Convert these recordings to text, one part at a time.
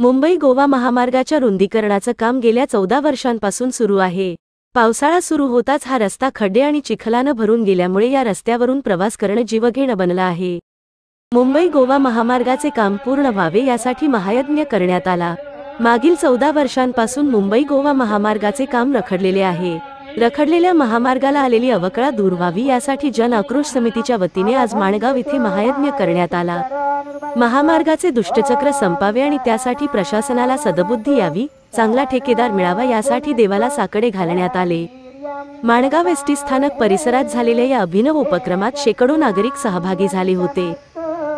मुंबई गोवा महामार्गाच्या रुंदीकरणाचं काम गेल्या 14 वर्षांपासून सुरू आहे। पावसाळा सुरू होताच हा रस्ता खड्डे आणि चिखलानं भरून गेल्यामुळे या रस्त्यावरून प्रवास करणं जीवघेणं बनलं आहे। मुंबई गोवा महामार्गाचे काम पूर्ण व्हावे यासाठी महायज्ञ करण्यात आला। मागील 14 वर्षांपासून मुंबई गोवा महामार्गाचे काम रखडलेले आहे। रखडलेल्या महामार्गाला आलेली अवकळा दूर व्हावी यासाठी जन आक्रोश समितीच्या वतीने आज माणगाव येथे महायज्ञ करण्यात आला। महामार्गाचे दुष्टचक्र संपावे आणि त्यासाठी प्रशासनाला सद्बुद्धी यावी, चांगला ठेकेदार मिळावा यासाठी देवाला साकडे घालण्यात आले। माणगाव एसटी स्थानक परिसरात झालेल्या या अभिनव उपक्रमात शेकडो नागरिक सहभागी झाले होते।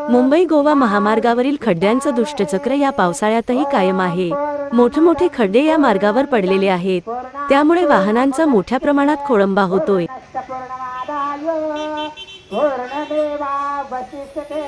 मुंबई गोवा महामार्गावरील खड्ड्यांचं दुष्टचक्र या पावसाळ्यातही कायम आहे। मोठमोठे खड्डे या मार्गावर पडलेले आहेत, त्यामुळे वाहनांचा मोठ्या प्रमाणात खोळंबा होतोय। पूर्णदेवा वसिष्ठते